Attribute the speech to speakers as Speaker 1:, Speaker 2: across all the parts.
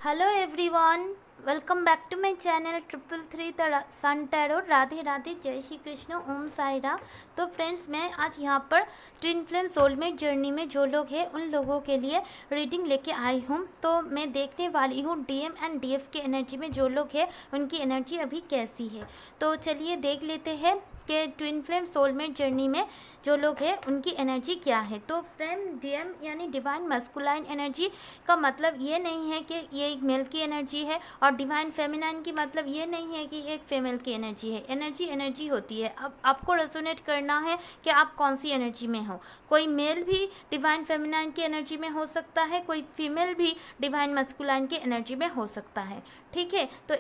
Speaker 1: Hello everyone, welcome back to my channel 333 sun tarot. Radhe Radhe, जय श्री कृष्ण, ओम साई राम। तो friends, मैं आज यहाँ पर ट्विन फ्लेम सोलमेट जर्नी में जो लोग हैं उन लोगों के लिए रीडिंग लेके आई हूँ। तो मैं देखने वाली हूँ डीएम एंड डीएफ के एनर्जी में जो लोग हैं उनकी एनर्जी अभी कैसी है। तो चलिए देख लेते हैं कि ट्विन फ्लेम सोलमेट जर्नी में जो लोग हैं उनकी एनर्जी क्या है। तो फ्रेंड, डीएम यानी डिवाइन मस्कुलाइन एनर्जी का मतलब ये नहीं है कि ये एक मेल की एनर्जी है, और डिवाइन फेमिनाइन की मतलब ये नहीं है कि ये एक फीमेल की एनर्जी है। एनर्जी एनर्जी होती है। अब आपको रेजोनेट करना है कि आप कौन सी एनर्जी में हो। कोई मेल भी डिवाइन फेमिनाइन की एनर्जी में हो सकता है, कोई फीमेल भी डिवाइन मस्कुलाइन की एनर्जी में हो सकता है। ठीक है, तो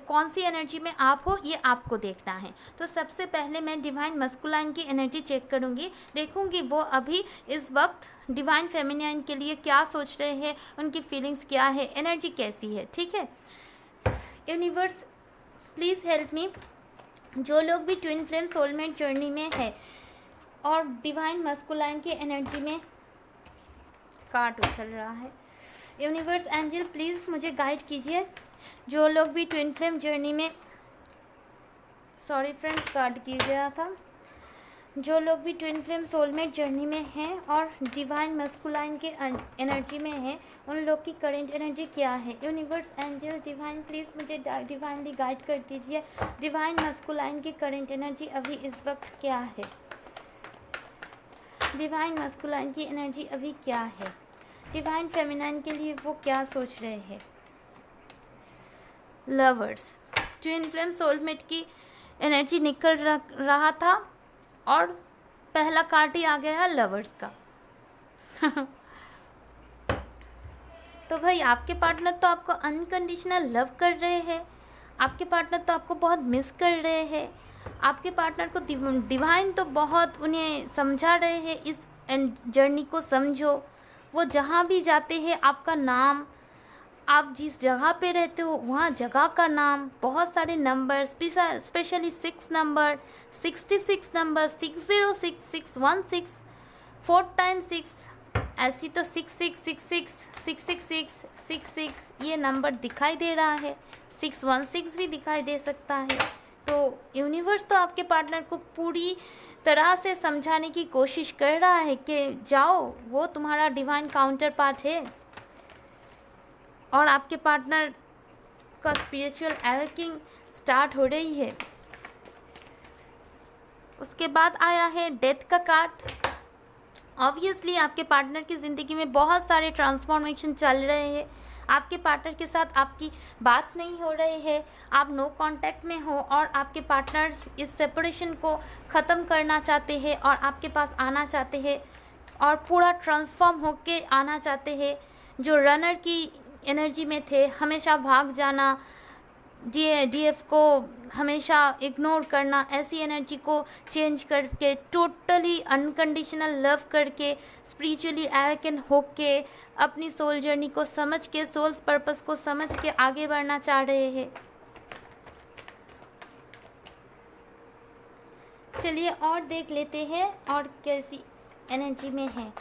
Speaker 1: कौन सी एनर्जी में आप हो ये आपको देखना है। तो सबसे पहले मैं डिवाइन मस्कुलाइन की एनर्जी चेक करूंगी, देखूंगी वो अभी इस वक्त डिवाइन फेमिनाइन के लिए क्या सोच रहे हैं, उनकी फीलिंग्स क्या है, एनर्जी कैसी है। ठीक है, यूनिवर्स प्लीज़ हेल्प मी। जो लोग भी ट्विन फ्लेम सोलमेट जर्नी में है और डिवाइन मस्कुलाइन की एनर्जी में, कार्ड उछल रहा है। यूनिवर्स एंजल प्लीज़ मुझे गाइड कीजिए। जो लोग भी ट्विन फ्लेम जर्नी में, सॉरी फ्रेंड्स, कार्ड गिर गया था। जो लोग भी ट्विन फ्लेम सोलमेट जर्नी में हैं और डिवाइन मस्कुलाइन के एनर्जी में हैं, उन लोग की करेंट एनर्जी क्या है। यूनिवर्स एंजल डिवाइन प्लीज़ मुझे डिवाइनली गाइड कर दीजिए। डिवाइन मस्कुलाइन की करेंट एनर्जी अभी इस वक्त क्या है। डिवाइन मस्कुलाइन की एनर्जी अभी क्या है। डिवाइन फेमिनाइन के लिए वो क्या सोच रहे हैं। लवर्स, ट्विन फ्लेम सोलमेट की एनर्जी निकल रहा था और पहला कार्ड ही आ गया है लवर्स का। तो भाई, आपके पार्टनर तो आपको अनकंडीशनल लव कर रहे हैं। आपके पार्टनर तो आपको बहुत मिस कर रहे हैं। आपके पार्टनर को डिवाइन तो बहुत उन्हें समझा रहे हैं। इस जर्नी को समझो। वो जहाँ भी जाते हैं आपका नाम, आप जिस जगह पे रहते हो वहाँ जगह का नाम, बहुत सारे number, specially 6 number, 66 number, 606, 616, 4 time 6, ऐसी तो 6666, 666, 66 ये नंबर दिखाई दे रहा है। 616 भी दिखाई दे सकता है। तो यूनिवर्स तो आपके पार्टनर को पूरी तरह से समझाने की कोशिश कर रहा है कि जाओ, वो तुम्हारा डिवाइन काउंटर पार्ट है। और आपके पार्टनर का स्पिरिचुअल अवेकिंग स्टार्ट हो रही है। उसके बाद आया है डेथ का कार्ड। ऑब्वियसली आपके पार्टनर की ज़िंदगी में बहुत सारे ट्रांसफॉर्मेशन चल रहे हैं। आपके पार्टनर के साथ आपकी बात नहीं हो रही है, आप नो कांटेक्ट में हो, और आपके पार्टनर इस सेपरेशन को ख़त्म करना चाहते हैं और आपके पास आना चाहते हैं और पूरा ट्रांसफॉर्म होके आना चाहते हैं। जो रनर की एनर्जी में थे, हमेशा भाग जाना, डीएफ को हमेशा इग्नोर करना, ऐसी एनर्जी को चेंज करके टोटली अनकंडीशनल लव करके स्पिरिचुअली अवेकन होके अपनी सोल जर्नी को समझ के, सोल पर्पस को समझ के आगे बढ़ना चाह रहे हैं। चलिए और देख लेते हैं और कैसी एनर्जी में है।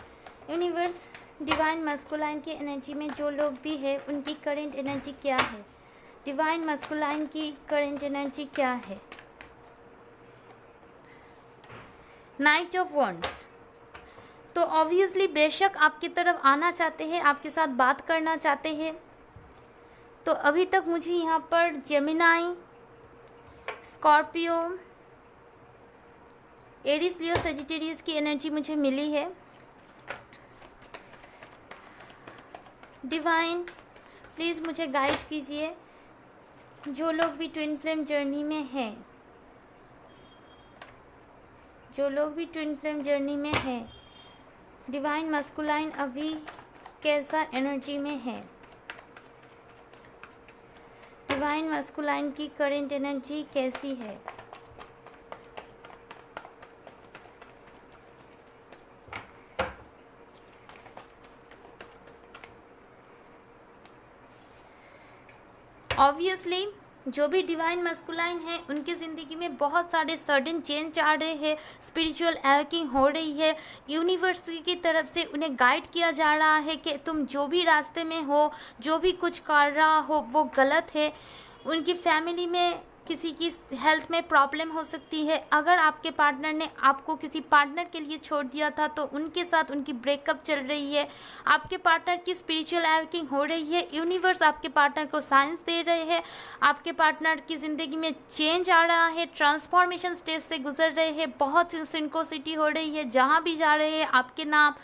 Speaker 1: यूनिवर्स, डिवाइन मस्कुलाइन की एनर्जी में जो लोग भी है उनकी करेंट एनर्जी क्या है। डिवाइन मस्कुलाइन की करेंट एनर्जी क्या है। नाइट ऑफ वॉन्ड्स, तो ऑब्वियसली बेशक आपकी तरफ आना चाहते हैं, आपके साथ बात करना चाहते हैं। तो अभी तक मुझे यहाँ पर जेमिनाई, स्कॉर्पियो, एरीज, लियो, सजिटेरियस की एनर्जी मुझे मिली है। डिवाइन प्लीज़ मुझे गाइड कीजिए। जो लोग भी ट्विन फ्लेम जर्नी में हैं, जो लोग भी ट्विन फ्लेम जर्नी में हैं, डिवाइन मस्कुलाइन अभी कैसा एनर्जी में है। डिवाइन मस्कुलाइन की करेंट एनर्जी कैसी है। ऑब्वियसली जो भी डिवाइन मस्कुलाइन है उनकी ज़िंदगी में बहुत सारे सडन चेंज आ रहे हैं, स्पिरिचुअल अवेकिंग हो रही है। यूनिवर्स की तरफ से उन्हें गाइड किया जा रहा है कि तुम जो भी रास्ते में हो, जो भी कुछ कर रहा हो वो गलत है। उनकी फैमिली में किसी की हेल्थ में प्रॉब्लम हो सकती है। अगर आपके पार्टनर ने आपको किसी पार्टनर के लिए छोड़ दिया था तो उनके साथ उनकी ब्रेकअप चल रही है। आपके पार्टनर की स्पिरिचुअल अवेकिंग हो रही है। यूनिवर्स आपके पार्टनर को साइंस दे रहे हैं। आपके पार्टनर की ज़िंदगी में चेंज आ रहा है, ट्रांसफॉर्मेशन स्टेज से गुजर रहे हैं, बहुत सिंक्रोसिटी हो रही है। जहाँ भी जा रहे हैं आपके नाम,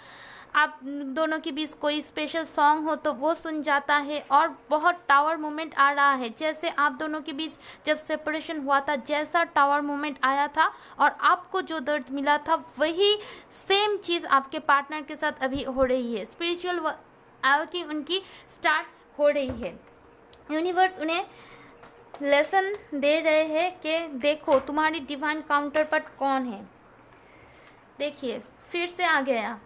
Speaker 1: आप दोनों के बीच कोई स्पेशल सॉन्ग हो तो वो सुन जाता है और बहुत टावर मोमेंट आ रहा है। जैसे आप दोनों के बीच जब सेपरेशन हुआ था, जैसा टावर मोमेंट आया था और आपको जो दर्द मिला था, वही सेम चीज़ आपके पार्टनर के साथ अभी हो रही है। स्पिरिचुअल अवेकिंग उनकी स्टार्ट हो रही है। यूनिवर्स उन्हें लेसन दे रहे हैं कि देखो तुम्हारी डिवाइन काउंटर पार्ट कौन है। देखिए फिर से आ गया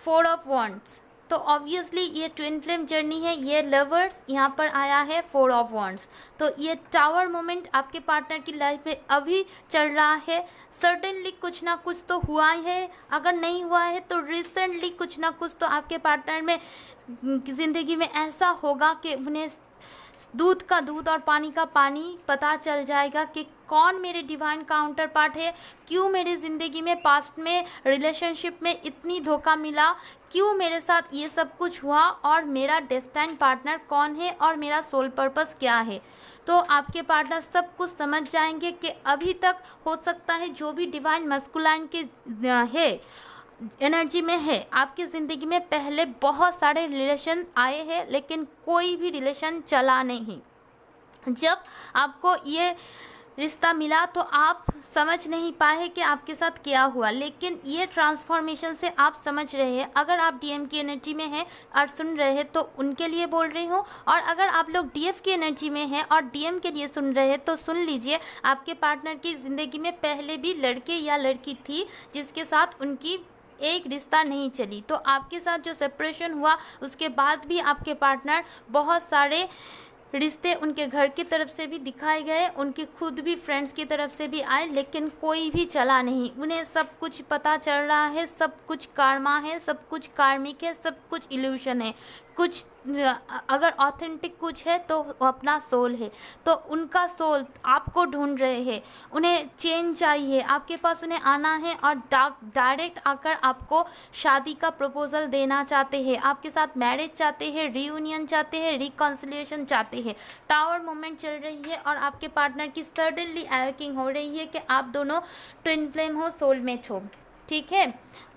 Speaker 1: 4 ऑफ वॉन्ड्स। तो ऑब्वियसली ये ट्विन फ्लेम जर्नी है, ये लवर्स यहाँ पर आया है 4 ऑफ वॉन्ड्स। तो ये टावर मोमेंट आपके पार्टनर की लाइफ में अभी चल रहा है। सर्टेनली कुछ ना कुछ तो हुआ है, अगर नहीं हुआ है तो रिसेंटली कुछ ना कुछ तो आपके पार्टनर में ज़िंदगी में ऐसा होगा कि उन्हें दूध का दूध और पानी का पानी पता चल जाएगा कि कौन मेरे डिवाइन काउंटर पार्ट है, क्यों मेरी ज़िंदगी में पास्ट में रिलेशनशिप में इतनी धोखा मिला, क्यों मेरे साथ ये सब कुछ हुआ और मेरा डेस्टाइन पार्टनर कौन है और मेरा सोल पर्पस क्या है। तो आपके पार्टनर सब कुछ समझ जाएंगे कि अभी तक हो सकता है जो भी डिवाइन मस्कुलाइन के है एनर्जी में है, आपकी ज़िंदगी में पहले बहुत सारे रिलेशन आए हैं लेकिन कोई भी रिलेशन चला नहीं। जब आपको ये रिश्ता मिला तो आप समझ नहीं पाए कि आपके साथ क्या हुआ, लेकिन ये ट्रांसफॉर्मेशन से आप समझ रहे हैं। अगर आप डीएम की एनर्जी में हैं और सुन रहे हैं तो उनके लिए बोल रही हूँ, और अगर आप लोग डीएफ की एनर्जी में हैं और डीएम के लिए सुन रहे हैं तो सुन लीजिए, आपके पार्टनर की ज़िंदगी में पहले भी लड़के या लड़की थी जिसके साथ उनकी एक रिश्ता नहीं चली। तो आपके साथ जो सेपरेशन हुआ उसके बाद भी आपके पार्टनर बहुत सारे रिश्ते उनके घर की तरफ से भी दिखाए गए, उनके खुद भी फ्रेंड्स की तरफ से भी आए, लेकिन कोई भी चला नहीं। उन्हें सब कुछ पता चल रहा है, सब कुछ कार्मा है, सब कुछ कार्मिक है, सब कुछ इल्यूशन है। कुछ अगर ऑथेंटिक कुछ है तो वो अपना सोल है। तो उनका सोल आपको ढूंढ रहे हैं, उन्हें चेंज चाहिए, आपके पास उन्हें आना है और डायरेक्ट आकर आपको शादी का प्रपोजल देना चाहते हैं, आपके साथ मैरिज चाहते हैं, रीयूनियन चाहते हैं, रिकॉन्सिलिएशन चाहते हैं। टावर मोमेंट चल रही है और आपके पार्टनर की सडनली अवेकिंग हो रही है कि आप दोनों ट्विन फ्लेम हो, सोलमेट हो, ठीक है।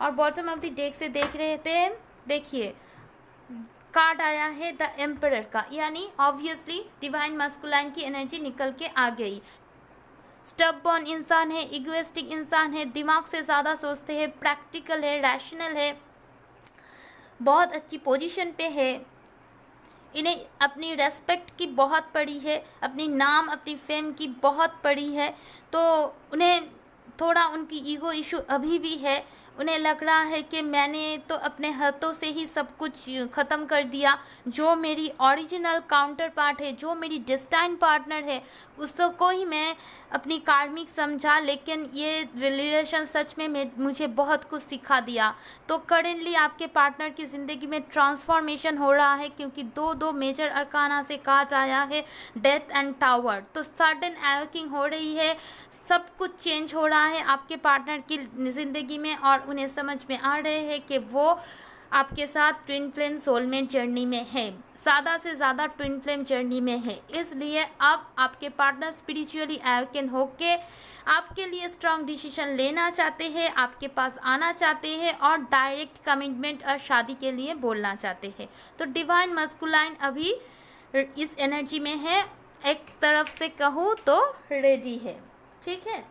Speaker 1: और बॉटम ऑफ द डेक से देख रहे थे, देखिए कार्ड आया है द एम्परर का, यानी ऑब्वियसली डिवाइन मस्कुलाइन की एनर्जी निकल के आ गई। स्टबबॉर्न इंसान है, इगोइस्टिक इंसान है, दिमाग से ज़्यादा सोचते हैं, प्रैक्टिकल है, रैशनल है, बहुत अच्छी पोजीशन पे है, इन्हें अपनी रेस्पेक्ट की बहुत पड़ी है, अपनी नाम अपनी फेम की बहुत पड़ी है। तो उन्हें थोड़ा उनकी ईगो इशू अभी भी है। उन्हें लग रहा है कि मैंने तो अपने हाथों से ही सब कुछ ख़त्म कर दिया। जो मेरी ओरिजिनल काउंटर पार्ट है, जो मेरी डेस्टाइन पार्टनर है, उसको ही मैं अपनी कार्मिक समझा, लेकिन ये रिलेशन सच में मुझे बहुत कुछ सिखा दिया। तो करेंटली आपके पार्टनर की ज़िंदगी में ट्रांसफॉर्मेशन हो रहा है, क्योंकि दो मेजर अरकाना से कार्ड आया है डेथ एंड टावर। तो सडन अवेकिंग हो रही है, सब कुछ चेंज हो रहा है आपके पार्टनर की ज़िंदगी में और उन्हें समझ में आ रहे हैं कि वो आपके साथ ट्विन फ्लेम सोलमेट जर्नी में है, ज़्यादा से ज़्यादा ट्विन फ्लेम जर्नी में है। इसलिए अब आपके पार्टनर स्पिरिचुअली अवेकन होके आपके लिए स्ट्रांग डिसीजन लेना चाहते हैं, आपके पास आना चाहते हैं और डायरेक्ट कमिटमेंट और शादी के लिए बोलना चाहते हैं। तो डिवाइन मस्कुलाइन अभी इस एनर्जी में है, एक तरफ से कहूँ तो रेडी है, ठीक है।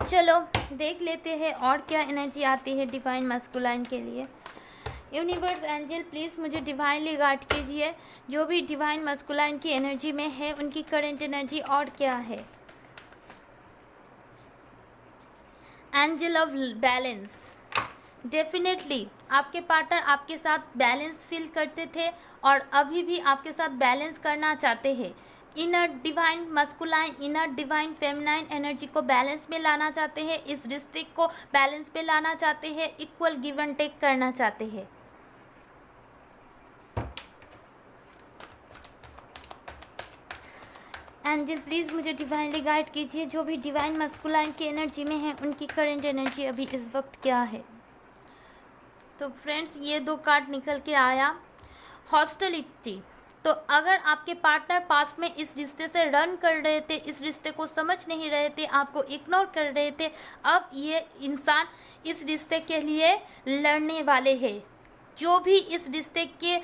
Speaker 1: चलो देख लेते हैं और क्या एनर्जी आती है डिवाइन मस्कुलाइन के लिए। यूनिवर्स एंजल प्लीज़ मुझे डिवाइनली गाइड कीजिए, जो भी डिवाइन मस्कुलाइन की एनर्जी में है उनकी करंट एनर्जी और क्या है। एंजल ऑफ बैलेंस, डेफिनेटली आपके पार्टनर आपके साथ बैलेंस फील करते थे और अभी भी आपके साथ बैलेंस करना चाहते हैं। Inner divine masculine, inner divine feminine energy को बैलेंस में लाना चाहते हैं, इस रिश्ते को बैलेंस में लाना चाहते हैं, इक्वल गिव एंड टेक करना चाहते हैं। एंजल प्लीज़ मुझे डिवाइनली गाइड कीजिए, जो भी डिवाइन मस्कुलाइन की एनर्जी में है उनकी करंट एनर्जी अभी इस वक्त क्या है। तो फ्रेंड्स ये 2 कार्ड निकल के आया, हॉस्टिलिटी। तो अगर आपके पार्टनर पास्ट में इस रिश्ते से रन कर रहे थे, इस रिश्ते को समझ नहीं रहे थे, आपको इग्नोर कर रहे थे, अब ये इंसान इस रिश्ते के लिए लड़ने वाले हैं। जो भी इस रिश्ते के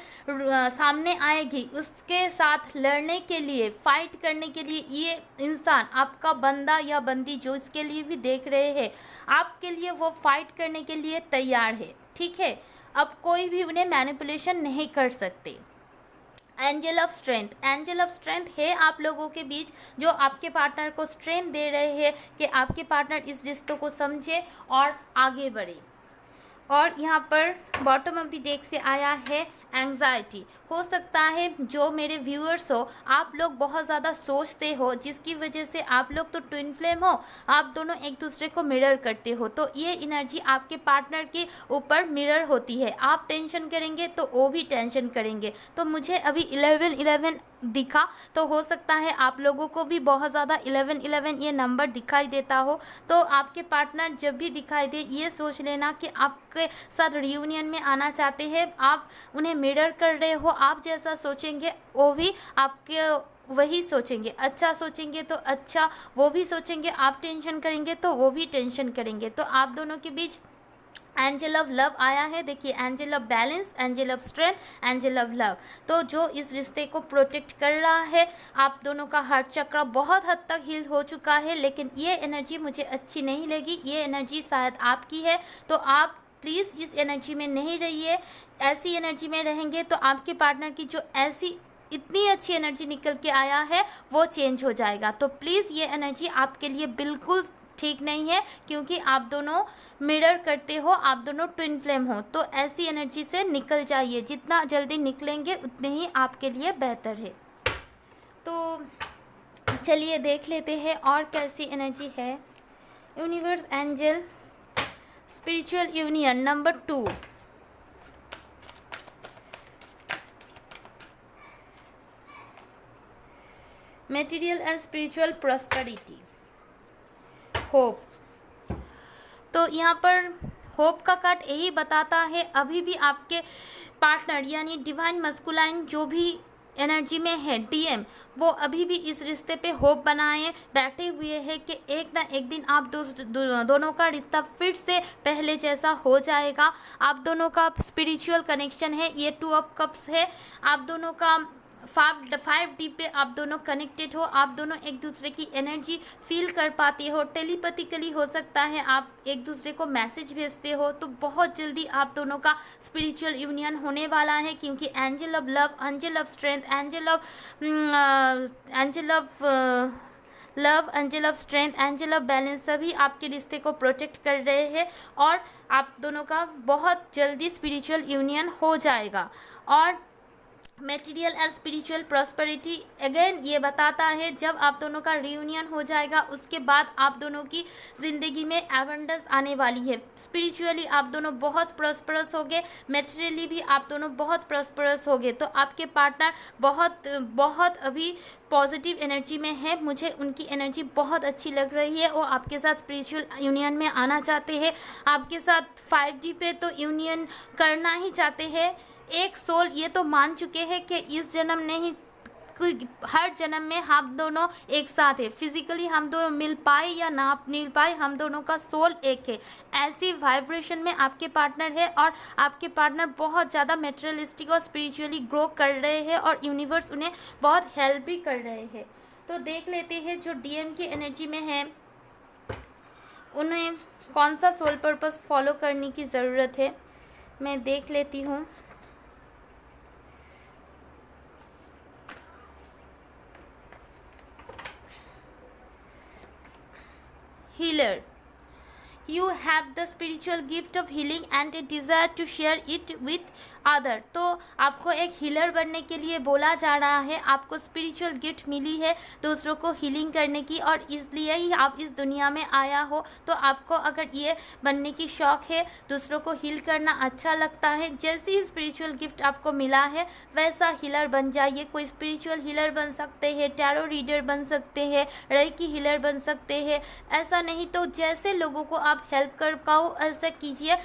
Speaker 1: सामने आएगी उसके साथ लड़ने के लिए, फाइट करने के लिए ये इंसान, आपका बंदा या बंदी जो इसके लिए भी देख रहे हैं, आपके लिए वो फाइट करने के लिए तैयार है। ठीक है, अब कोई भी उन्हें मैनिपुलेशन नहीं कर सकते। Angel of strength, angel of strength है आप लोगों के बीच, जो आपके पार्टनर को स्ट्रेंथ दे रहे हैं कि आपके पार्टनर इस रिश्तों को समझे और आगे बढ़े। और यहाँ पर बॉटम ऑफ द डेक से आया है एंग्जाइटी। हो सकता है जो मेरे व्यूअर्स हो, आप लोग बहुत ज़्यादा सोचते हो, जिसकी वजह से आप लोग तो ट्विन फ्लेम हो, आप दोनों एक दूसरे को मिरर करते हो, तो ये एनर्जी आपके पार्टनर के ऊपर मिरर होती है। आप टेंशन करेंगे तो वो भी टेंशन करेंगे। तो मुझे अभी 11-11 दिखा, तो हो सकता है आप लोगों को भी बहुत ज़्यादा 11-11 ये नंबर दिखाई देता हो। तो आपके पार्टनर जब भी दिखाई दे, ये सोच लेना कि आपके साथ रियूनियन में आना चाहते हैं, आप उन्हें मिरर कर रहे हो। आप जैसा सोचेंगे वो भी आपके वही सोचेंगे, अच्छा सोचेंगे तो अच्छा वो भी सोचेंगे, आप टेंशन करेंगे तो वो भी टेंशन करेंगे। तो आप दोनों के बीच एंजल ऑफ लव आया है। देखिए, angel of balance, angel of strength, angel of love. तो जो इस रिश्ते को प्रोटेक्ट कर रहा है, आप दोनों का हार्ट चक्र बहुत हद तक हील हो चुका है, लेकिन ये एनर्जी मुझे अच्छी नहीं लगी। ये एनर्जी शायद आपकी है, तो आप प्लीज़ इस एनर्जी में नहीं रहिए। ऐसी एनर्जी में रहेंगे तो आपके पार्टनर की जो ऐसी इतनी अच्छी एनर्जी निकल के आया है वो चेंज हो जाएगा। तो प्लीज़ ये एनर्जी आपके लिए बिल्कुल ठीक नहीं है, क्योंकि आप दोनों मिरर करते हो, आप दोनों ट्विन फ्लेम हो। तो ऐसी एनर्जी से निकल जाइए, जितना जल्दी निकलेंगे उतने ही आपके लिए बेहतर है। तो चलिए देख लेते हैं और कैसी एनर्जी है। Universe angel spiritual union number 2, material and spiritual prosperity, hope. तो यहाँ पर होप का कार्ड यही बताता है, अभी भी आपके पार्टनर यानी डिवाइन मस्कुलाइन जो भी एनर्जी में है, डीएम, वो अभी भी इस रिश्ते पे होप बनाए बैठे हुए हैं कि एक ना एक दिन आप दोनों का रिश्ता फिर से पहले जैसा हो जाएगा। आप दोनों का स्पिरिचुअल कनेक्शन है, ये 2 ऑफ कप्स है। आप दोनों का 5D पे आप दोनों कनेक्टेड हो, आप दोनों एक दूसरे की एनर्जी फील कर पाते हो। टेलीपैथिकली हो सकता है आप एक दूसरे को मैसेज भेजते हो। तो बहुत जल्दी आप दोनों का स्पिरिचुअल यूनियन होने वाला है, क्योंकि angel of love, angel of strength, angel of love, angel of strength, angel of balance सभी आपके रिश्ते को प्रोटेक्ट कर रहे हैं और आप दोनों का बहुत जल्दी स्पिरिचुअल यूनियन हो जाएगा। और material and spiritual prosperity again ये बताता है, जब आप दोनों का रियूनियन हो जाएगा उसके बाद आप दोनों की ज़िंदगी में एबंडेंस आने वाली है। स्पिरिचुअली आप दोनों बहुत प्रॉस्परस होगे, मटेरियली भी आप दोनों बहुत प्रॉस्परस होगे। तो आपके पार्टनर बहुत अभी पॉजिटिव एनर्जी में है, मुझे उनकी एनर्जी बहुत अच्छी लग रही है। वो आपके साथ स्पिरिचुअल यूनियन में आना चाहते हैं, आपके साथ 5G पे तो यूनियन करना ही चाहते हैं। एक सोल ये तो मान चुके हैं कि इस जन्म नहीं, हर जन्म में हम दोनों एक साथ है। फिजिकली हम दोनों मिल पाए या ना मिल पाए, हम दोनों का सोल एक है। ऐसी वाइब्रेशन में आपके पार्टनर है और आपके पार्टनर बहुत ज़्यादा मेटेरियलिस्टिक और स्पिरिचुअली ग्रो कर रहे हैं और यूनिवर्स उन्हें बहुत हेल्प भी कर रहे हैं। तो देख लेते हैं जो डीएम की एनर्जी में है उन्हें कौन सा सोल पर्पस फॉलो करने की ज़रूरत है। मैं देख लेती हूँ। Healer, you have the spiritual gift of healing and a desire to share it with other. तो आपको एक हीलर बनने के लिए बोला जा रहा है, आपको स्पिरिचुअल गिफ्ट मिली है दूसरों को हीलिंग करने की, और इसलिए ही आप इस दुनिया में आया हो। तो आपको अगर ये बनने की शौक़ है, दूसरों को हील करना अच्छा लगता है, जैसी ही स्पिरिचुअल गिफ्ट आपको मिला है वैसा हीलर बन जाइए। कोई स्पिरिचुअल हीलर बन सकते हैं, टैरो रीडर बन सकते हैं, रेकी हीलर बन सकते हैं। ऐसा नहीं तो जैसे लोगों को आप हेल्प कर पाओ ऐसा कीजिए,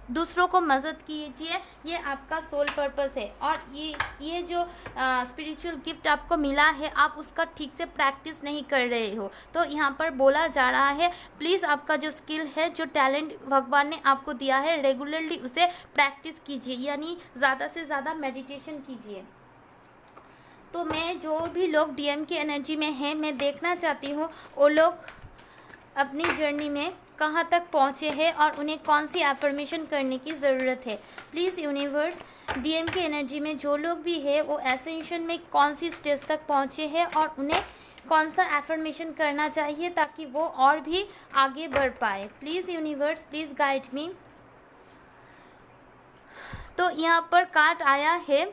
Speaker 1: दूसरों को मदद कीजिए, ये आपका सोल पर्पस है। और ये जो स्पिरिचुअल गिफ्ट आपको मिला है, आप उसका ठीक से प्रैक्टिस नहीं कर रहे हो। तो यहाँ पर बोला जा रहा है प्लीज़ आपका जो स्किल है, जो टैलेंट भगवान ने आपको दिया है, रेगुलरली उसे प्रैक्टिस कीजिए, यानी ज़्यादा से ज़्यादा मेडिटेशन कीजिए। तो मैं जो भी लोग डीएम की एनर्जी में हैं, मैं देखना चाहती हूँ वो लोग अपनी जर्नी में कहाँ तक पहुँचे हैं और उन्हें कौन सी एफर्मेशन करने की ज़रूरत है। प्लीज़ यूनिवर्स, डीएम की एनर्जी में जो लोग भी है वो एसेंशन में कौन सी स्टेज तक पहुँचे हैं और उन्हें कौन सा एफर्मेशन करना चाहिए ताकि वो और भी आगे बढ़ पाए। Please universe, please guide me. तो यहाँ पर कार्ड आया है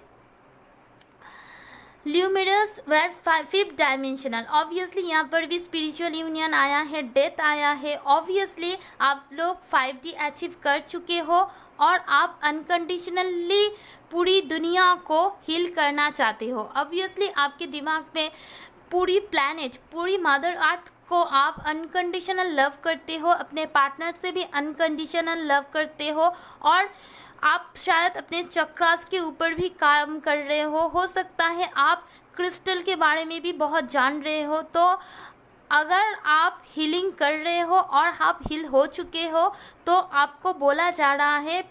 Speaker 1: luminous where 5th dimensional. Obviously यहाँ पर भी स्पिरिचुअल यूनियन आया है, डेथ आया है। ऑब्वियसली आप लोग 5D अचीव कर चुके हो और आप अनकंडीशनली पूरी दुनिया को हील करना चाहते हो। ऑब्वियसली आपके दिमाग में पूरी प्लैनेट, पूरी मदर अर्थ को आप अनकंडीशनल लव करते हो, अपने पार्टनर से भी अनकंडीशनल लव करते हो, और आप शायद अपने चक्रास के ऊपर भी काम कर रहे हो सकता है आप क्रिस्टल के बारे में भी बहुत जान रहे हो। तो अगर आप हीलिंग कर रहे हो और आप हील हो चुके हो तो आपको बोला जा रहा है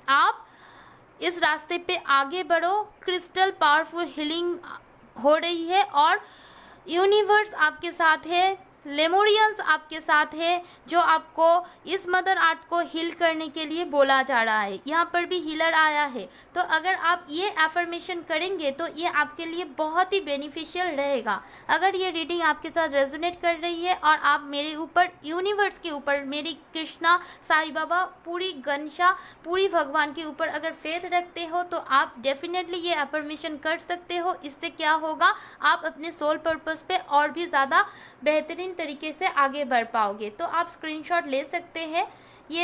Speaker 1: आप इस रास्ते पे आगे बढ़ो। क्रिस्टल पावरफुल हीलिंग हो रही है और यूनिवर्स आपके साथ है, लेमोरियंस आपके साथ है, जो आपको इस मदर आर्ट को हील करने के लिए बोला जा रहा है। यहाँ पर भी हीलर आया है। तो अगर आप ये एफर्मेशन करेंगे तो ये आपके लिए बहुत ही बेनिफिशियल रहेगा। अगर ये रीडिंग आपके साथ रेजोनेट कर रही है और आप मेरे ऊपर, यूनिवर्स के ऊपर, मेरी कृष्णा, साईं बाबा, पूरी गणशा, पूरी भगवान के ऊपर अगर फेथ रखते हो तो आप डेफिनेटली ये एफर्मेशन कर सकते हो। इससे क्या होगा, आप अपने सोल पर्पस पे और भी ज़्यादा बेहतरीन तरीके से आगे बढ़ पाओगे। तो आप स्क्रीनशॉट ले सकते हैं। ये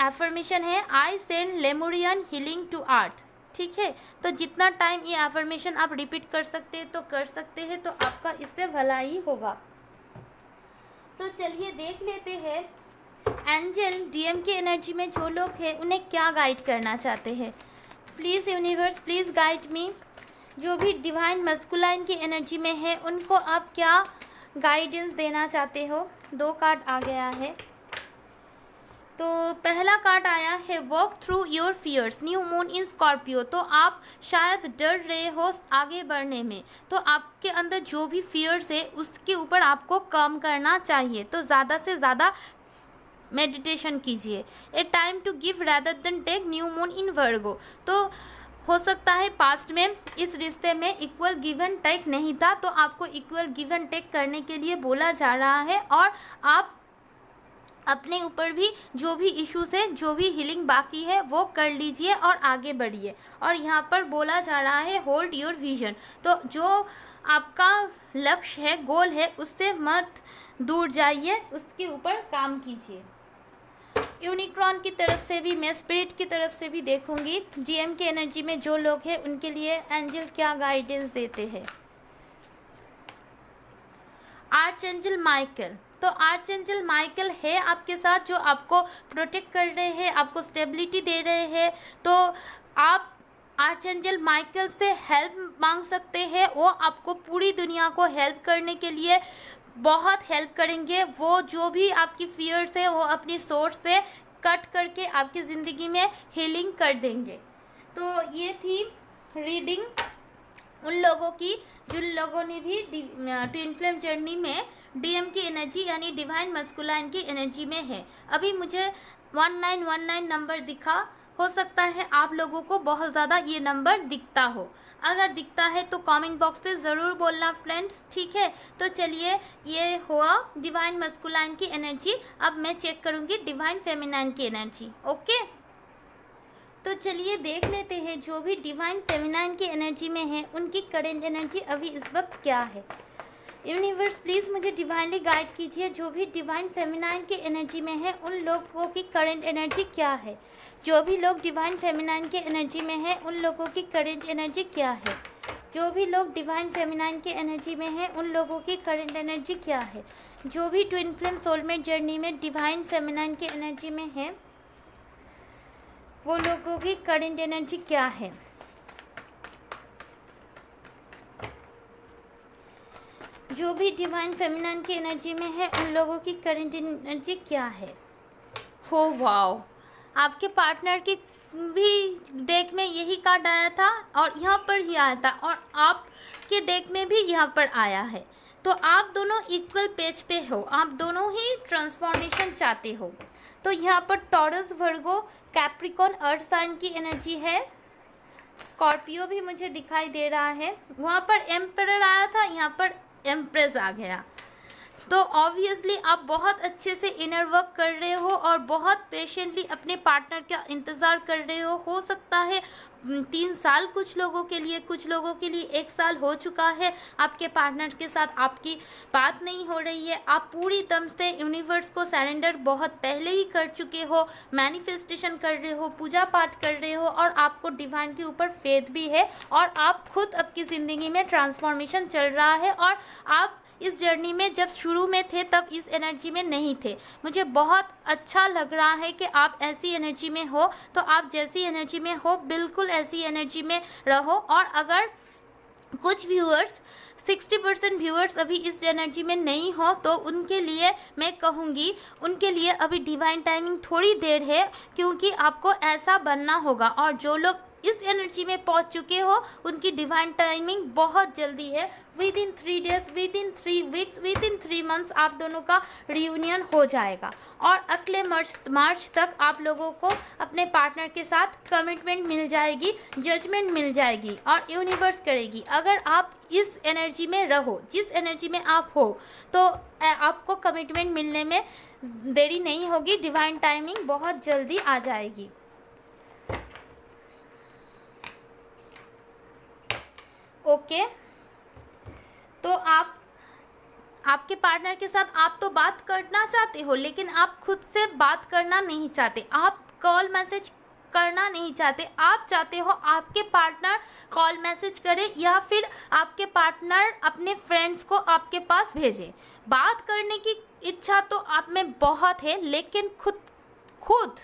Speaker 1: एफर्मेशन है, I send Lemurian healing to earth. ठीक है, तो जितना टाइम ये एफर्मेशन आप रिपीट कर सकते हैं तो कर सकते हैं, तो आपका इससे भला ही होगा। तो चलिए देख लेते हैं एंजल डीएम की एनर्जी में जो लोग हैं उन्हें क्या गाइड करना चाहते हैं। Please universe, please guide me. जो भी डिवाइन मस्कुलाइन की एनर्जी में है उनको आप क्या गाइडेंस देना चाहते हो। 2 कार्ड आ गया है। तो पहला कार्ड आया है walk through your fears, new moon in Scorpio. तो आप शायद डर रहे हो आगे बढ़ने में, तो आपके अंदर जो भी फियर्स है उसके ऊपर आपको कम करना चाहिए। तो ज़्यादा से ज़्यादा मेडिटेशन कीजिए। A time to give rather than take, new moon in Virgo. तो हो सकता है पास्ट में इस रिश्ते में इक्वल गिव एंड टेक नहीं था, तो आपको इक्वल गिव एंड टेक करने के लिए बोला जा रहा है और आप अपने ऊपर भी जो भी इश्यूज है, जो भी हीलिंग बाकी है वो कर लीजिए और आगे बढ़िए। और यहाँ पर बोला जा रहा है होल्ड योर विजन। तो जो आपका लक्ष्य है, गोल है, उससे मत दूर जाइए, उसके ऊपर काम कीजिए। यूनिक्रॉन की तरफ से भी, मैं स्पिरिट की तरफ से भी देखूंगी डीएम की एनर्जी में जो लोग हैं उनके लिए एंजल क्या गाइडेंस देते हैं। आर्चएंजल माइकल। तो आर्चएंजल माइकल है आपके साथ, जो आपको प्रोटेक्ट कर रहे हैं, आपको स्टेबिलिटी दे रहे हैं। तो आप आर्चएंजल माइकल से हेल्प मांग सकते हैं। वो आपको पूरी दुनिया को हेल्प करने के लिए बहुत हेल्प करेंगे। वो जो भी आपकी फियर्स है वो अपनी सोर्स से कट करके आपकी ज़िंदगी में हीलिंग कर देंगे। तो ये थी रीडिंग उन लोगों की जिन लोगों ने भी ट्विन फ्लेम जर्नी में डीएम की एनर्जी यानी डिवाइन मस्कुलाइन की एनर्जी में है। अभी मुझे 1919 नंबर दिखा, हो सकता है आप लोगों को बहुत ज़्यादा ये नंबर दिखता हो। अगर दिखता है तो कमेंट बॉक्स पे ज़रूर बोलना फ्रेंड्स, ठीक है। तो चलिए, ये हुआ डिवाइन मस्कुलाइन की एनर्जी। अब मैं चेक करूँगी डिवाइन फेमिनाइन की एनर्जी। ओके, तो चलिए देख लेते हैं जो भी डिवाइन फेमिनाइन की एनर्जी में है उनकी करेंट एनर्जी अभी इस वक्त क्या है। यूनिवर्स प्लीज़ मुझे डिवाइनली गाइड कीजिए, जो भी डिवाइन फेमिनाइन की एनर्जी में है उन लोगों की करंट एनर्जी क्या है। जो भी लोग डिवाइन फेमिनाइन की एनर्जी में है उन लोगों की करंट एनर्जी क्या है। जो भी लोग डिवाइन फेमिनाइन की एनर्जी में है उन लोगों की करंट एनर्जी क्या है। जो भी ट्विन फ्लेम सोलमेट जर्नी में डिवाइन फेमिनाइन की एनर्जी में है वो लोगों की करंट एनर्जी क्या है। जो भी डिवाइन फेमिनाइन की एनर्जी में है उन लोगों की करंट एनर्जी क्या है। हो वाओ, आपके पार्टनर की भी डेक में यही कार्ड आया था और यहाँ पर ही आया था और आपके डेक में भी यहाँ पर आया है। तो आप दोनों इक्वल पेज पे हो, आप दोनों ही ट्रांसफॉर्मेशन चाहते हो। तो यहाँ पर टॉरस, वर्गो, कैप्रिकॉन, अर्थ साइन की एनर्जी है। स्कॉर्पियो भी मुझे दिखाई दे रहा है। वहाँ पर एम्परर आया था, यहाँ पर एम्प्रेस आ गया। तो ऑब्वियसली आप बहुत अच्छे से इनर वर्क कर रहे हो और बहुत पेशेंटली अपने पार्टनर का इंतज़ार कर रहे हो सकता है 3 साल कुछ लोगों के लिए, कुछ लोगों के लिए 1 साल हो चुका है। आपके पार्टनर के साथ आपकी बात नहीं हो रही है। आप पूरी दम से यूनिवर्स को सरेंडर बहुत पहले ही कर चुके हो, मैनिफेस्टेशन कर रहे हो, पूजा पाठ कर रहे हो और आपको डिवाइन के ऊपर फेथ भी है और आप खुद आपकी ज़िंदगी में ट्रांसफॉर्मेशन चल रहा है। और आप इस जर्नी में जब शुरू में थे तब इस एनर्जी में नहीं थे। मुझे बहुत अच्छा लग रहा है कि आप ऐसी एनर्जी में हो। तो आप जैसी एनर्जी में हो बिल्कुल ऐसी एनर्जी में रहो। और अगर कुछ व्यूअर्स 60% व्यूअर्स अभी इस एनर्जी में नहीं हो तो उनके लिए मैं कहूँगी, उनके लिए अभी डिवाइन टाइमिंग थोड़ी देर है, क्योंकि आपको ऐसा बनना होगा। और जो लोग इस एनर्जी में पहुंच चुके हो उनकी डिवाइन टाइमिंग बहुत जल्दी है। With in 3 days, with in 3 weeks, with in 3 months आप दोनों का रियूनियन हो जाएगा। और अगले मार्च तक आप लोगों को अपने पार्टनर के साथ कमिटमेंट मिल जाएगी, जजमेंट मिल जाएगी और यूनिवर्स करेगी। अगर आप इस एनर्जी में रहो, जिस एनर्जी में आप हो, तो आपको कमिटमेंट मिलने में देरी नहीं होगी। डिवाइन टाइमिंग बहुत जल्दी आ जाएगी। ओके, तो आपके पार्टनर के साथ आप तो बात करना चाहते हो लेकिन आप खुद से बात करना नहीं चाहते, आप कॉल मैसेज करना नहीं चाहते। आप चाहते हो आपके पार्टनर कॉल मैसेज करे या फिर आपके पार्टनर अपने फ्रेंड्स को आपके पास भेजे। बात करने की इच्छा तो आप में बहुत है लेकिन खुद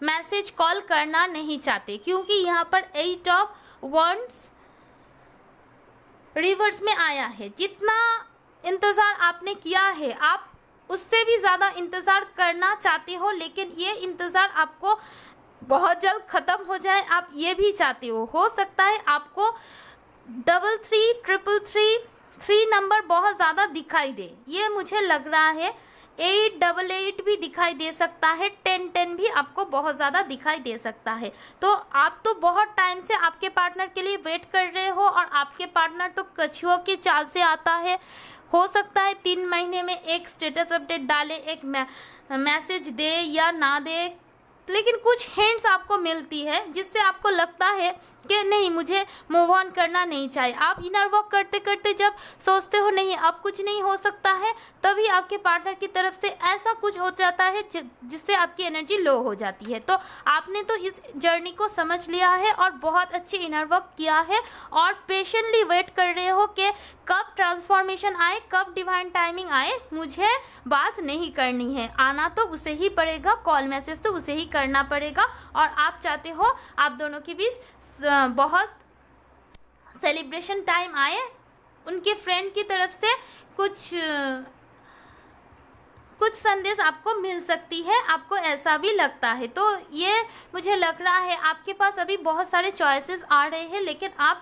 Speaker 1: मैसेज कॉल करना नहीं चाहते, क्योंकि यहाँ पर 8 ऑफ वंड्स रिवर्स में आया है। जितना इंतज़ार आपने किया है आप उससे भी ज़्यादा इंतज़ार करना चाहते हो, लेकिन ये इंतज़ार आपको बहुत जल्द ख़त्म हो जाए, आप ये भी चाहते हो सकता है आपको 33, 333 नंबर बहुत ज़्यादा दिखाई दे, ये मुझे लग रहा है। 888 भी दिखाई दे सकता है, 1010 भी आपको बहुत ज़्यादा दिखाई दे सकता है। तो आप तो बहुत टाइम से आपके पार्टनर के लिए वेट कर रहे हो और आपके पार्टनर तो कछुओं की चाल से आता है। हो सकता है 3 महीने में एक स्टेटस अपडेट डाले, एक मैसेज दे या ना दे, लेकिन कुछ हिंट्स आपको मिलती है जिससे आपको लगता है कि नहीं, मुझे मूव ऑन करना नहीं चाहिए। आप इनर वॉक करते करते जब सोचते हो नहीं अब कुछ नहीं हो सकता है, तभी आपके पार्टनर की तरफ से ऐसा कुछ हो जाता है जिससे आपकी एनर्जी लो हो जाती है। तो आपने तो इस जर्नी को समझ लिया है और बहुत अच्छे इनर वर्क किया है और पेशेंटली वेट कर रहे हो कि कब ट्रांसफॉर्मेशन आए, कब डिवाइन टाइमिंग आए। मुझे बात नहीं करनी है, आना तो उसे ही पड़ेगा, कॉल मैसेज तो उसे ही करना पड़ेगा। और आप चाहते हो आप दोनों के बीच बहुत सेलिब्रेशन टाइम आए, उनके फ्रेंड की तरफ से कुछ कुछ संदेश आपको मिल सकती है, आपको ऐसा भी लगता है। तो ये मुझे लग रहा है आपके पास अभी बहुत सारे चॉइसेस आ रहे हैं, लेकिन आप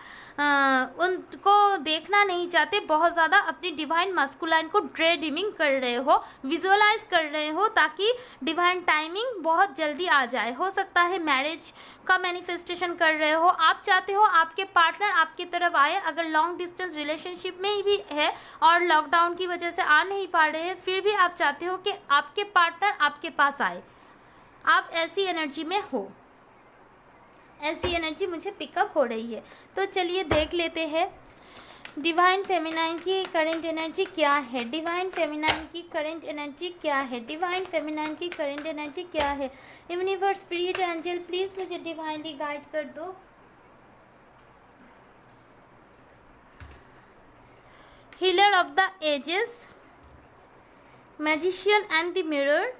Speaker 1: उनको देखना नहीं चाहते, बहुत ज़्यादा अपनी डिवाइन मस्कुलाइन को ड्रे डिमिंग कर रहे हो, विजुअलाइज कर रहे हो, ताकि डिवाइन टाइमिंग बहुत जल्दी आ जाए। हो सकता है मैरिज का मैनिफेस्टेशन कर रहे हो, आप चाहते हो आपके पार्टनर आपकी तरफ आए। अगर लॉन्ग डिस्टेंस रिलेशनशिप में भी है और लॉकडाउन की वजह से आ नहीं पा रहे हैं, फिर भी आप चाहते हो कि आपके पार्टनर आपके पास आए। आप ऐसी एनर्जी में हो, ऐसी एनर्जी मुझे पिकअप हो रही है। तो चलिए देख लेते हैं डिवाइन फेमिनाइन की करंट एनर्जी क्या है। डिवाइन फेमिनाइन की करंट एनर्जी क्या है। डिवाइन फेमिनाइन की करंट एनर्जी क्या है। यूनिवर्स, स्पिरिट, एंजल, प्लीज मुझे डिवाइनली गाइड कर दो। Healer of the ages, magician and the mirror,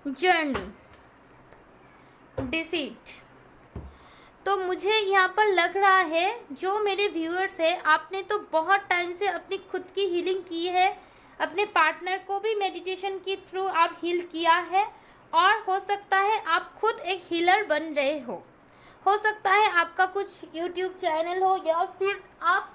Speaker 1: journey, deceit. तो मुझे यहाँ पर लग रहा है जो मेरे व्यूअर्स है, आपने तो बहुत टाइम से अपनी खुद की हीलिंग की है, अपने पार्टनर को भी मेडिटेशन के थ्रू आप हील किया है, और हो सकता है आप खुद एक हीलर बन रहे हो सकता है आपका कुछ यूट्यूब चैनल हो, या फिर आप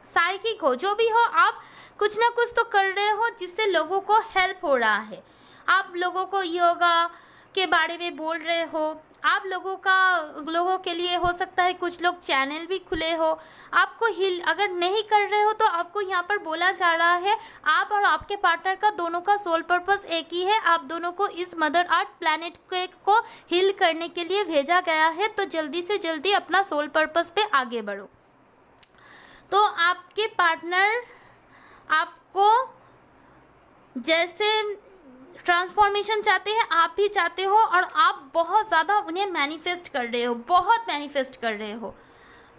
Speaker 1: साइकिक हो, जो भी हो, आप कुछ ना कुछ तो कर रहे हो जिससे लोगों को हेल्प हो रहा है। आप लोगों को योगा के बारे में बोल रहे हो, आप लोगों के लिए हो सकता है कुछ लोग चैनल भी खुले हो। आपको हील अगर नहीं कर रहे हो तो आपको यहाँ पर बोला जा रहा है, आप और आपके पार्टनर का दोनों का सोल पर्पस एक ही है। आप दोनों को इस मदर अर्थ प्लैनेट को हील करने के लिए भेजा गया है। तो जल्दी से जल्दी अपना सोल पर्पस पे आगे बढ़ो। तो आपके पार्टनर आपको जैसे ट्रांसफॉर्मेशन चाहते हैं, आप भी चाहते हो, और आप बहुत ज़्यादा उन्हें मैनिफेस्ट कर रहे हो, बहुत मैनिफेस्ट कर रहे हो।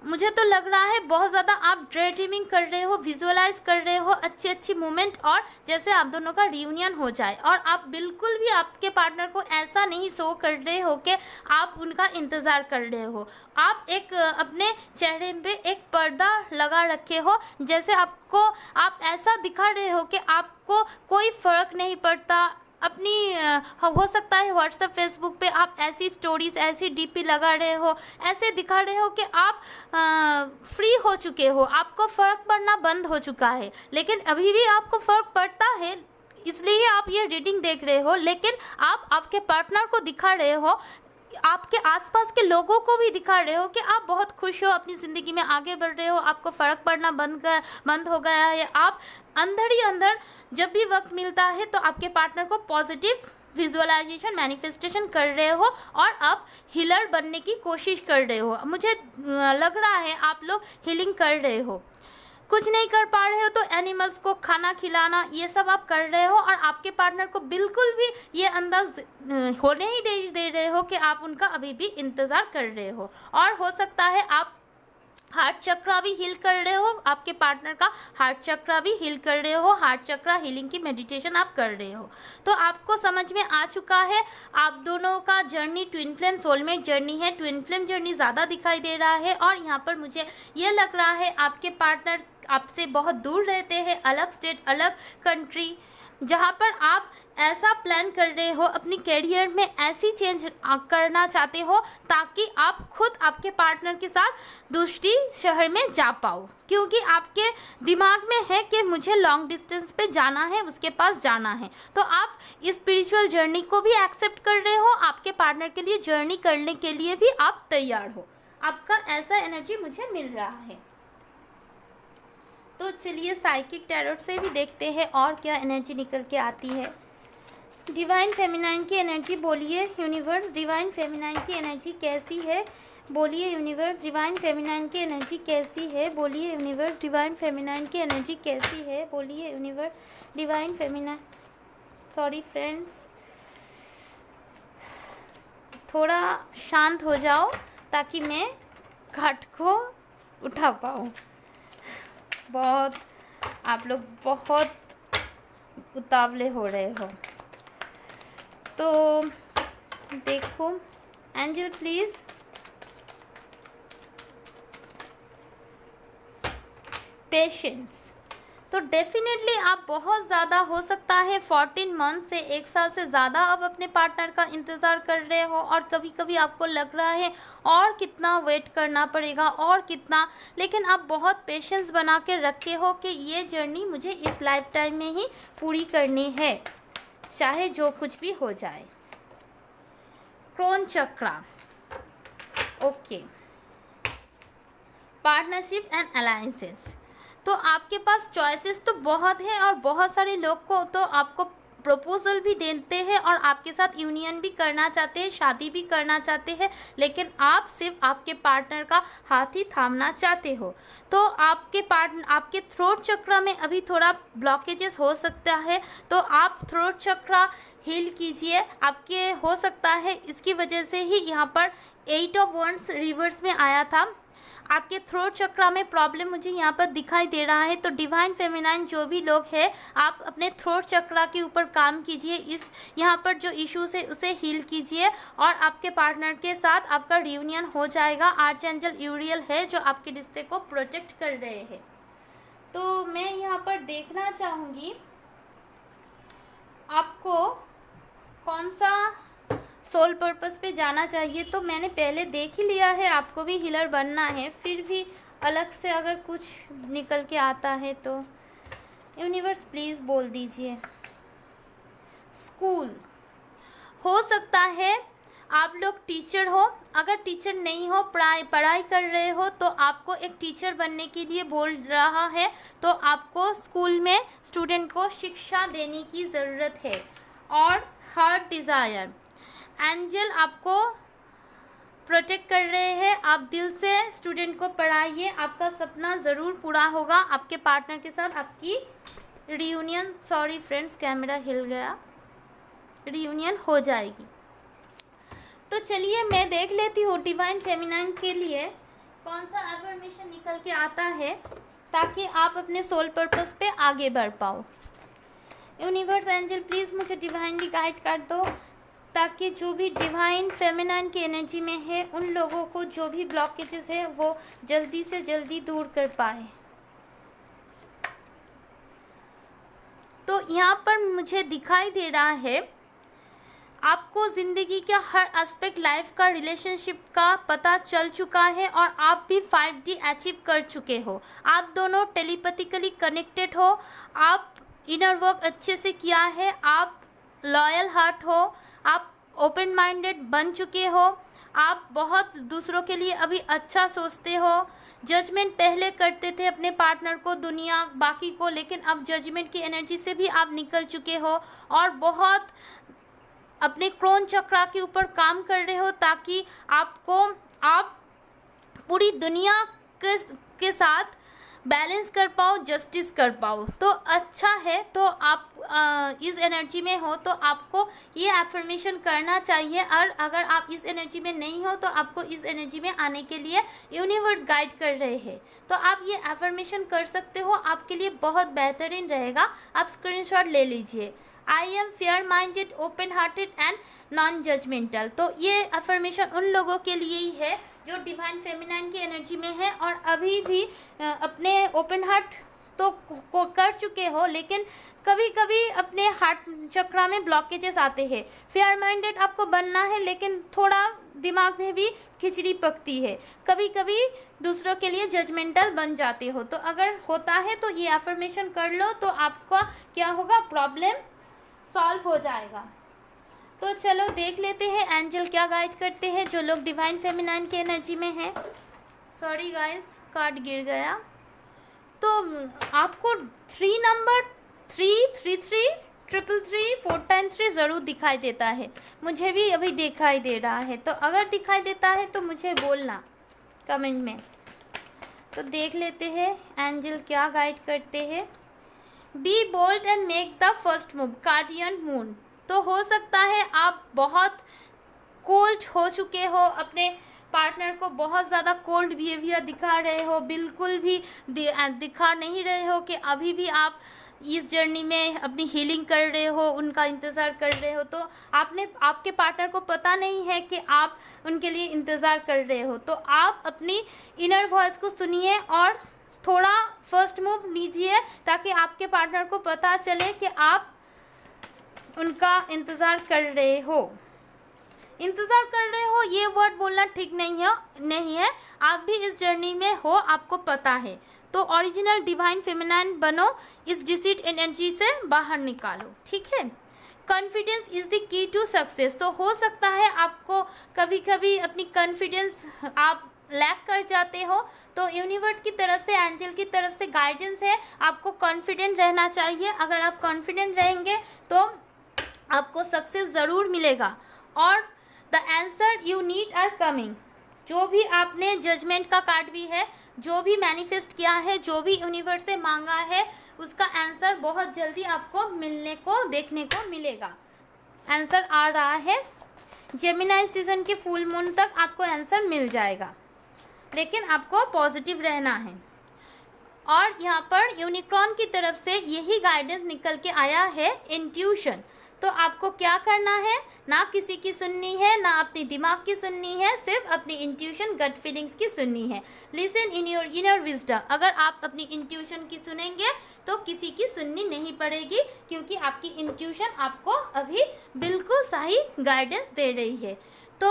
Speaker 1: मुझे तो लग रहा है बहुत ज़्यादा आप ड्रे ड्रीमिंग कर रहे हो, विजुअलाइज कर रहे हो अच्छी अच्छी मोमेंट, और जैसे आप दोनों का रियूनियन हो जाए। और आप बिल्कुल भी आपके पार्टनर को ऐसा नहीं शो कर रहे हो कि आप उनका इंतज़ार कर रहे हो। आप एक अपने चेहरे पे एक पर्दा लगा रखे हो, जैसे आप ऐसा दिखा रहे हो कि आपको कोई फ़र्क नहीं पड़ता। अपनी हो सकता है व्हाट्सएप फेसबुक पे आप ऐसी स्टोरीज, ऐसी डीपी लगा रहे हो, ऐसे दिखा रहे हो कि आप फ्री हो चुके हो, आपको फ़र्क पड़ना बंद हो चुका है। लेकिन अभी भी आपको फ़र्क पड़ता है, इसलिए आप ये रीडिंग देख रहे हो। लेकिन आप आपके पार्टनर को दिखा रहे हो, आपके आसपास के लोगों को भी दिखा रहे हो कि आप बहुत खुश हो, अपनी ज़िंदगी में आगे बढ़ रहे हो, आपको फ़र्क पड़ना बंद हो गया है। आप अंदर ही अंदर जब भी वक्त मिलता है तो आपके पार्टनर को पॉजिटिव विजुअलाइजेशन, मैनिफेस्टेशन कर रहे हो, और आप हीलर बनने की कोशिश कर रहे हो। मुझे लग रहा है आप लोग हीलिंग कर रहे हो। कुछ नहीं कर पा रहे हो तो एनिमल्स को खाना खिलाना, ये सब आप कर रहे हो, और आपके पार्टनर को बिल्कुल भी ये अंदाज होने ही दे रहे हो कि आप उनका अभी भी इंतज़ार कर रहे हो। और हो सकता है आप हार्ट चक्रा भी हील कर रहे हो, आपके पार्टनर का हार्ट चक्रा भी हील कर रहे हो, हार्ट चक्रा हीलिंग की मेडिटेशन आप कर रहे हो। तो आपको समझ में आ चुका है आप दोनों का journey twin flame soulmate journey है। ट्विन फ्लेम जर्नी ज़्यादा दिखाई दे रहा है, और यहाँ पर मुझे ये लग रहा है आपके पार्टनर आपसे बहुत दूर रहते हैं, अलग स्टेट, अलग कंट्री, जहाँ पर आप ऐसा प्लान कर रहे हो, अपनी कैरियर में ऐसी चेंज करना चाहते हो ताकि आप खुद आपके पार्टनर के साथ दूसरी शहर में जा पाओ, क्योंकि आपके दिमाग में है कि मुझे लॉन्ग डिस्टेंस पे जाना है, उसके पास जाना है। तो आप इस स्पिरिचुअल जर्नी को भी एक्सेप्ट कर रहे हो, आपके पार्टनर के लिए जर्नी करने के लिए भी आप तैयार हो। आपका ऐसा एनर्जी मुझे मिल रहा है। तो चलिए साइकिक टैरोट से भी देखते हैं और क्या एनर्जी निकल के आती है। डिवाइन फेमिनाइन की एनर्जी बोलिए यूनिवर्स, डिवाइन फेमिनाइन की एनर्जी कैसी है बोलिए यूनिवर्स, डिवाइन फेमिनाइन की एनर्जी कैसी है बोलिए यूनिवर्स, डिवाइन फेमिनाइन की एनर्जी कैसी है बोलिए universe, divine feminine. Sorry friends, थोड़ा शांत हो जाओ ताकि मैं घाट को उठा पाऊँ। बहुत आप लोग बहुत उतावले हो रहे हो। तो देखो एंजल प्लीज़, पेशेंस, तो डेफिनेटली आप बहुत ज़्यादा हो सकता है 14 मंथ से 1 साल से ज़्यादा आप अपने पार्टनर का इंतज़ार कर रहे हो, और कभी कभी आपको लग रहा है और कितना वेट करना पड़ेगा और कितना, लेकिन आप बहुत पेशेंस बना के रखे हो कि ये जर्नी मुझे इस लाइफ टाइम में ही पूरी करनी है, चाहे जो कुछ भी हो जाए। Crone chakra, okay, partnership and alliances. तो आपके पास चॉइसेस तो बहुत है, और बहुत सारे लोग को तो आपको प्रपोजल भी देते हैं और आपके साथ यूनियन भी करना चाहते हैं, शादी भी करना चाहते हैं, लेकिन आप सिर्फ आपके पार्टनर का हाथ ही थामना चाहते हो। तो आपके थ्रोट चक्र में अभी थोड़ा ब्लॉकेजेस हो सकता है, तो आप थ्रोट चक्र हील कीजिए। आपके हो सकता है इसकी वजह से ही यहाँ पर 8 ऑफ वॉन्ड्स रिवर्स में आया था। आपके थ्रोट चक्र में प्रॉब्लम मुझे यहाँ पर दिखाई दे रहा है। तो डिवाइन फेमिनाइन जो भी लोग हैं, आप अपने थ्रोट चक्र के ऊपर काम कीजिए, इस यहाँ पर जो इश्यूज है उसे हील कीजिए, और आपके पार्टनर के साथ आपका रियूनियन हो जाएगा। आर्चएंजल यूरियल है जो आपके रिश्ते को प्रोटेक्ट कर रहे हैं। तो मैं यहाँ पर देखना चाहूँगी आपको कौन सा सोल पर्पस पे जाना चाहिए। तो मैंने पहले देख ही लिया है, आपको भी हीलर बनना है, फिर भी अलग से अगर कुछ निकल के आता है तो यूनिवर्स प्लीज़ बोल दीजिए। स्कूल, हो सकता है आप लोग टीचर हो, अगर टीचर नहीं हो, पढ़ाई कर रहे हो, तो आपको एक टीचर बनने के लिए बोल रहा है। तो आपको स्कूल में स्टूडेंट को शिक्षा देने की ज़रूरत है। और हार्ट डिज़ायर, एंजल आपको प्रोटेक्ट कर रहे हैं। आप दिल से स्टूडेंट को पढ़ाइए, आपका सपना ज़रूर पूरा होगा। आपके पार्टनर के साथ आपकी रियूनियन, सॉरी फ्रेंड्स कैमरा हिल गया, रियूनियन हो जाएगी। तो चलिए मैं देख लेती हूँ डिवाइन फेमिनाइन के लिए कौन सा एफर्मेशन निकल के आता है, ताकि आप अपने सोल पर्पस पे आगे बढ़ पाओ। यूनिवर्स एंजल प्लीज़ मुझे डिवाइनली गाइड कर दो, ताकि जो भी डिवाइन फेमिनाइन की एनर्जी में है उन लोगों को जो भी ब्लॉकेजेस है वो जल्दी से जल्दी दूर कर पाए। तो यहाँ पर मुझे दिखाई दे रहा है आपको ज़िंदगी का हर एस्पेक्ट लाइफ का, रिलेशनशिप का पता चल चुका है, और आप भी 5D अचीव कर चुके हो। आप दोनों टेलीपैथिकली कनेक्टेड हो, आप इनर वर्क अच्छे से किया है, आप लॉयल हार्ट हो, आप ओपन माइंडेड बन चुके हो, आप बहुत दूसरों के लिए अभी अच्छा सोचते हो। जजमेंट पहले करते थे अपने पार्टनर को, दुनिया बाकी को, लेकिन अब जजमेंट की एनर्जी से भी आप निकल चुके हो, और बहुत अपने क्रोन चक्र के ऊपर काम कर रहे हो, ताकि आप पूरी दुनिया के साथ बैलेंस कर पाओ, जस्टिस कर पाओ। तो अच्छा है, तो आप इस एनर्जी में हो तो आपको ये एफर्मेशन करना चाहिए, और अगर आप इस एनर्जी में नहीं हो तो आपको इस एनर्जी में आने के लिए यूनिवर्स गाइड कर रहे हैं। तो आप ये एफर्मेशन कर सकते हो, आपके लिए बहुत बेहतरीन रहेगा। आप स्क्रीनशॉट ले लीजिए। I am fair minded, open hearted and non judgmental. तो ये अफर्मेशन उन लोगों के लिए ही है जो डिवाइन फेमिनाइन की एनर्जी में है, और अभी भी अपने ओपन हार्ट तो को कर चुके हो, लेकिन कभी कभी अपने हार्ट चक्र में ब्लॉकेजेस आते हैं। फेयर माइंडेड आपको बनना है, लेकिन थोड़ा दिमाग में भी खिचड़ी पकती है, कभी कभी दूसरों के लिए जजमेंटल बन जाते हो। तो अगर होता है तो ये अफर्मेशन कर लो, तो आपका क्या होगा, प्रॉब्लम सॉल्व हो जाएगा। तो चलो देख लेते हैं एंजल क्या गाइड करते हैं जो लोग डिवाइन फेमिनाइन की एनर्जी में हैं। सॉरी गाइस, कार्ड गिर गया। तो आपको 3 नंबर 333 333 4 टाइम 3 ज़रूर दिखाई देता है, मुझे भी अभी दिखाई दे रहा है। तो अगर दिखाई देता है तो मुझे बोलना कमेंट में। तो देख लेते हैं एंजल क्या गाइड करते हैं। Be bold and make the first move, guardian moon. तो हो सकता है आप बहुत कोल्ड हो चुके हो, अपने पार्टनर को बहुत ज़्यादा कोल्ड बिहेवियर दिखा रहे हो, बिल्कुल भी दिखा नहीं रहे हो कि अभी भी आप इस जर्नी में अपनी हीलिंग कर रहे हो, उनका इंतज़ार कर रहे हो। तो आपके पार्टनर को पता नहीं है कि आप उनके लिए इंतज़ार कर रहे हो। तो आप अपनी इनर वॉइस को सुनिए और थोड़ा फर्स्ट मूव लीजिए ताकि आपके पार्टनर को पता चले कि आप उनका इंतज़ार कर रहे हो। इंतज़ार कर रहे हो ये वर्ड बोलना ठीक नहीं है। आप भी इस जर्नी में हो, आपको पता है। तो ओरिजिनल डिवाइन फेमिनाइन बनो, इस डिसीट एनर्जी से बाहर निकालो, ठीक है। Confidence is the key to success. तो हो सकता है आपको कभी कभी अपनी कॉन्फिडेंस आप लैक कर जाते हो, तो यूनिवर्स की तरफ से, एंजल की तरफ से गाइडेंस है, आपको कॉन्फिडेंट रहना चाहिए। अगर आप कॉन्फिडेंट रहेंगे तो आपको सक्सेस ज़रूर मिलेगा। और the answer you need are coming. जो भी आपने जजमेंट का कार्ड भी है, जो भी मैनिफेस्ट किया है, जो भी यूनिवर्स से मांगा है, उसका आंसर बहुत जल्दी आपको मिलने को, देखने को मिलेगा। आंसर आ रहा है। जेमिनाई सीजन के फुल मून तक आपको आंसर मिल जाएगा, लेकिन आपको पॉजिटिव रहना है। और यहाँ पर यूनिकॉर्न की तरफ से यही गाइडेंस निकल के आया है, इंट्यूशन। तो आपको क्या करना है, ना किसी की सुननी है, ना अपने दिमाग की सुननी है, सिर्फ अपनी इंट्यूशन, गट फीलिंग्स की सुननी है। Listen in your inner wisdom. अगर आप अपनी इंट्यूशन की सुनेंगे तो किसी की सुननी नहीं पड़ेगी, क्योंकि आपकी इंट्यूशन आपको अभी बिल्कुल सही गाइडेंस दे रही है। तो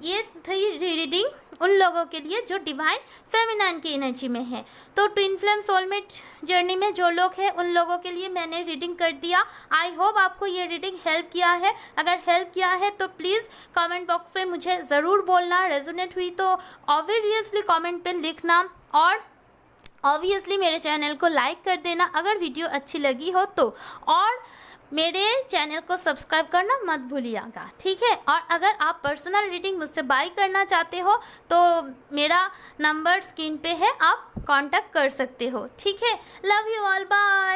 Speaker 1: ये थी रीडिंग उन लोगों के लिए जो डिवाइन फेमिनाइन की एनर्जी में है। तो ट्विन फ्लेम सोलमेट जर्नी में जो लोग हैं उन लोगों के लिए मैंने रीडिंग कर दिया। आई होप आपको ये रीडिंग हेल्प किया है। अगर हेल्प किया है तो प्लीज़ कमेंट बॉक्स पे मुझे ज़रूर बोलना। रेजोनेट हुई तो ऑब्वियसली कमेंट पे लिखना, और ऑब्वियसली मेरे चैनल को लाइक कर देना अगर वीडियो अच्छी लगी हो तो, और मेरे चैनल को सब्सक्राइब करना मत भूलिएगा, ठीक है। और अगर आप पर्सनल रीडिंग मुझसे बाय करना चाहते हो तो मेरा नंबर स्क्रीन पे है, आप कांटेक्ट कर सकते हो, ठीक है। Love you all, bye.